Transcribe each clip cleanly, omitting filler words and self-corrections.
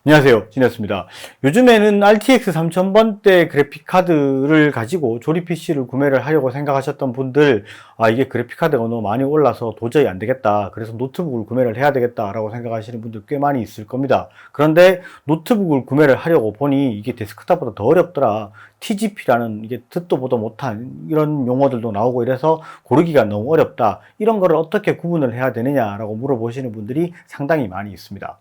안녕하세요, 진이었습니다. 요즘에는 RTX 3000번대 그래픽카드를 가지고 조립 PC를 구매를 하려고 생각하셨던 분들, 이게 그래픽카드가 너무 많이 올라서 도저히 안 되겠다, 그래서 노트북을 구매를 해야 되겠다 라고 생각하시는 분들 꽤 많이 있을 겁니다. 그런데 노트북을 구매를 하려고 보니 이게 데스크탑보다 더 어렵더라, TGP라는 이게 듣도 보도 못한 이런 용어들도 나오고 이래서 고르기가 너무 어렵다, 이런 거를 어떻게 구분을 해야 되느냐라고 물어보시는 분들이 상당히 많이 있습니다.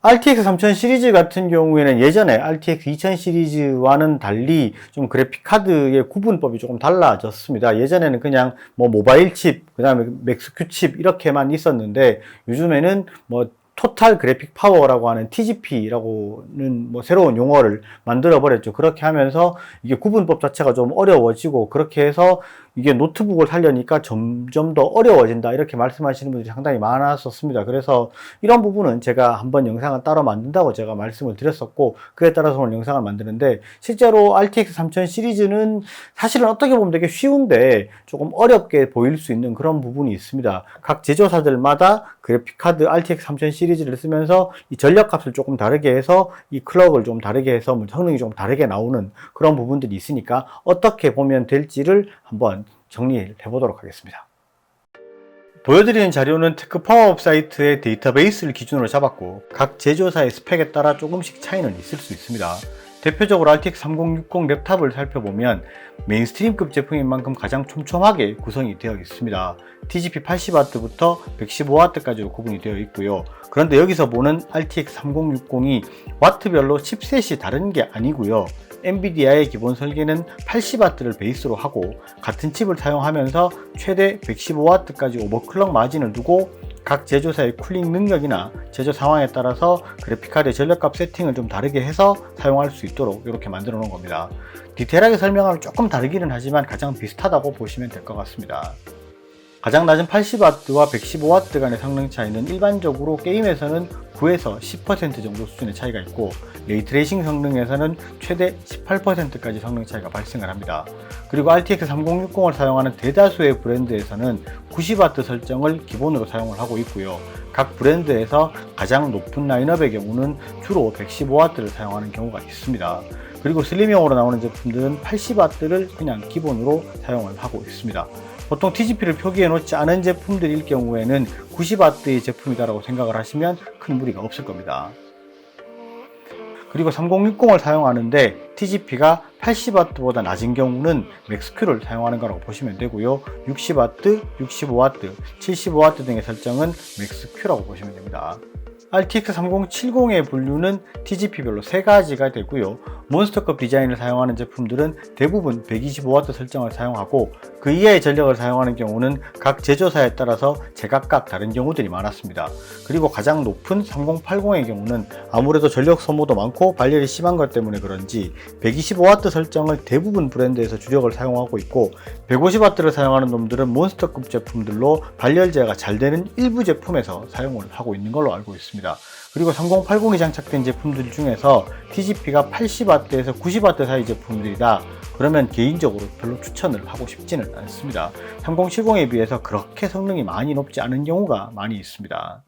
RTX 3000 시리즈 같은 경우에는 예전에 RTX 2000 시리즈와는 달리 좀 그래픽 카드의 구분법이 조금 달라졌습니다. 예전에는 그냥 뭐 모바일 칩, 그 다음에 맥스큐 칩 이렇게만 있었는데, 요즘에는 뭐 토탈 그래픽 파워라고 하는 TGP라고는 뭐 새로운 용어를 만들어 버렸죠. 그렇게 하면서 이게 구분법 자체가 좀 어려워지고, 그렇게 해서 이게 노트북을 하려니까 점점 더 어려워진다, 이렇게 말씀하시는 분들이 상당히 많았었습니다. 그래서 이런 부분은 제가 한번 영상을 따로 만든다고 제가 말씀을 드렸었고, 그에 따라서 오늘 영상을 만드는데, 실제로 RTX 3000 시리즈는 사실은 어떻게 보면 되게 쉬운데 조금 어렵게 보일 수 있는 그런 부분이 있습니다. 각 제조사들마다 그래픽카드 RTX 3000 시리즈를 쓰면서 이 전력값을 조금 다르게 해서 이 클럭을 좀 다르게 해서 뭐 성능이 좀 다르게 나오는 그런 부분들이 있으니까 어떻게 보면 될지를 한번 정리해 보도록 하겠습니다. 보여드리는 자료는 테크파워업 사이트의 데이터베이스를 기준으로 잡았고, 각 제조사의 스펙에 따라 조금씩 차이는 있을 수 있습니다. 대표적으로 RTX 3060 랩탑을 살펴보면 메인스트림급 제품인 만큼 가장 촘촘하게 구성이 되어 있습니다. TGP 80W부터 115W까지로 구분이 되어 있고요. 그런데 여기서 보는 RTX 3060이 와트별로 칩셋이 다른 게 아니고요. 엔비디아의 기본 설계는 80W를 베이스로 하고, 같은 칩을 사용하면서 최대 115W까지 오버클럭 마진을 두고, 각 제조사의 쿨링 능력이나 제조 상황에 따라서 그래픽카드의 전력값 세팅을 좀 다르게 해서 사용할 수 있도록 이렇게 만들어 놓은 겁니다. 디테일하게 설명하면 조금 다르기는 하지만 가장 비슷하다고 보시면 될 것 같습니다. 가장 낮은 80W와 115W 간의 성능 차이는 일반적으로 게임에서는 9에서 10% 정도 수준의 차이가 있고, 레이트레이싱 성능에서는 최대 18%까지 성능 차이가 발생을 합니다. 그리고 RTX 3060을 사용하는 대다수의 브랜드에서는 90W 설정을 기본으로 사용을 하고 있고요. 각 브랜드에서 가장 높은 라인업의 경우는 주로 115W를 사용하는 경우가 있습니다. 그리고 슬림형으로 나오는 제품들은 80W를 그냥 기본으로 사용을 하고 있습니다. 보통 TGP를 표기해 놓지 않은 제품들일 경우에는 90W의 제품이다라고 생각을 하시면 큰 무리가 없을 겁니다. 그리고 3060을 사용하는데 TGP가 80W보다 낮은 경우는 맥스큐를 사용하는 거라고 보시면 되고요. 60W, 65W, 75W 등의 설정은 맥스큐라고 보시면 됩니다. RTX 3070의 분류는 TGP별로 3가지가 되고요. 몬스터급 디자인을 사용하는 제품들은 대부분 125W 설정을 사용하고, 그 이하의 전력을 사용하는 경우는 각 제조사에 따라서 제각각 다른 경우들이 많았습니다. 그리고 가장 높은 3080의 경우는 아무래도 전력 소모도 많고 발열이 심한 것 때문에 그런지 125W 설정을 대부분 브랜드에서 주력을 사용하고 있고, 150W를 사용하는 놈들은 몬스터급 제품들로 발열 제어가 잘 되는 일부 제품에서 사용을 하고 있는 걸로 알고 있습니다. 그리고 3080이 장착된 제품들 중에서 TGP가 80W에서 90W 사이 제품들이다 그러면 개인적으로 별로 추천을 하고 싶지는 않습니다. 3070에 비해서 그렇게 성능이 많이 높지 않은 경우가 많이 있습니다.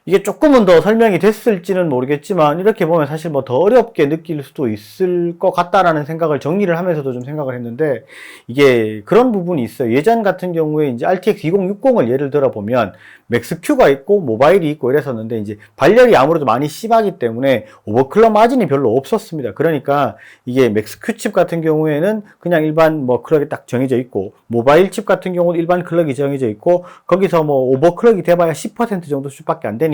이게 조금은 더 설명이 됐을지는 모르겠지만, 이렇게 보면 사실 뭐 더 어렵게 느낄 수도 있을 것 같다라는 생각을 정리를 하면서도 좀 생각을 했는데, 이게 그런 부분이 있어요. 예전 같은 경우에 이제 RTX 2060을 예를 들어 보면 맥스큐가 있고 모바일이 있고 이랬었는데, 이제 발열이 아무래도 많이 심하기 때문에 오버클럭 마진이 별로 없었습니다. 그러니까 이게 맥스큐 칩 같은 경우에는 그냥 일반 뭐 클럭이 딱 정해져 있고, 모바일 칩 같은 경우는 일반 클럭이 정해져 있고, 거기서 뭐 오버클럭이 돼봐야 10% 정도 수밖에 안 되니까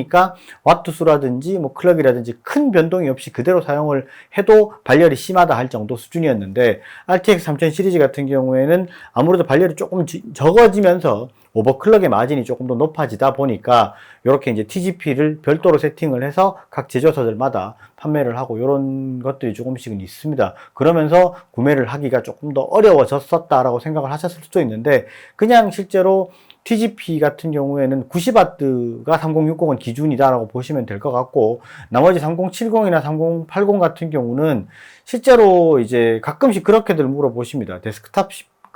와트 수라든지 뭐 클럭이라든지 큰 변동이 없이 그대로 사용을 해도 발열이 심하다 할 정도 수준이었는데, RTX 3000 시리즈 같은 경우에는 아무래도 발열이 조금 적어지면서 오버클럭의 마진이 조금 더 높아지다 보니까 이렇게 이제 TGP를 별도로 세팅을 해서 각 제조사들마다 판매를 하고, 이런 것들이 조금씩은 있습니다. 그러면서 구매를 하기가 조금 더 어려워졌었다라고 생각을 하셨을 수도 있는데, 그냥 실제로 TGP 같은 경우에는 90W가 3060은 기준이다라고 보시면 될 것 같고, 나머지 3070이나 3080 같은 경우는 실제로 이제 가끔씩 그렇게들 물어보십니다. 데스크탑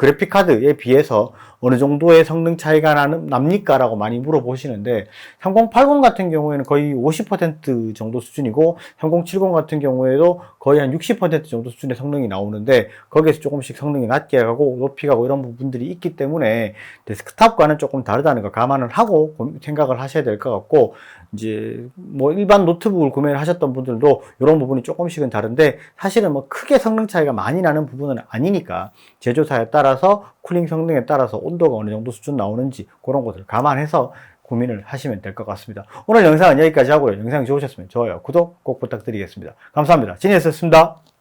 그래픽 카드에 비해서 어느 정도의 성능 차이가 납니까? 라고 많이 물어보시는데 3080 같은 경우에는 거의 50% 정도 수준이고 3070 같은 경우에도 거의 한 60% 정도 수준의 성능이 나오는데 거기에서 조금씩 성능이 낮게 가고 높이 가고 이런 부분들이 있기 때문에 데스크탑과는 조금 다르다는 걸 감안을 하고 생각을 하셔야 될 것 같고, 이제 뭐 일반 노트북을 구매를 하셨던 분들도 이런 부분이 조금씩은 다른데 사실은 뭐 크게 성능 차이가 많이 나는 부분은 아니니까 제조사에 따라서 쿨링 성능에 따라서 온도가 어느 정도 수준 나오는지 그런 것을 감안해서 고민을 하시면 될 것 같습니다. 오늘 영상은 여기까지 하고요. 영상이 좋으셨으면 좋아요, 구독 꼭 부탁드리겠습니다. 감사합니다. 진이었습니다.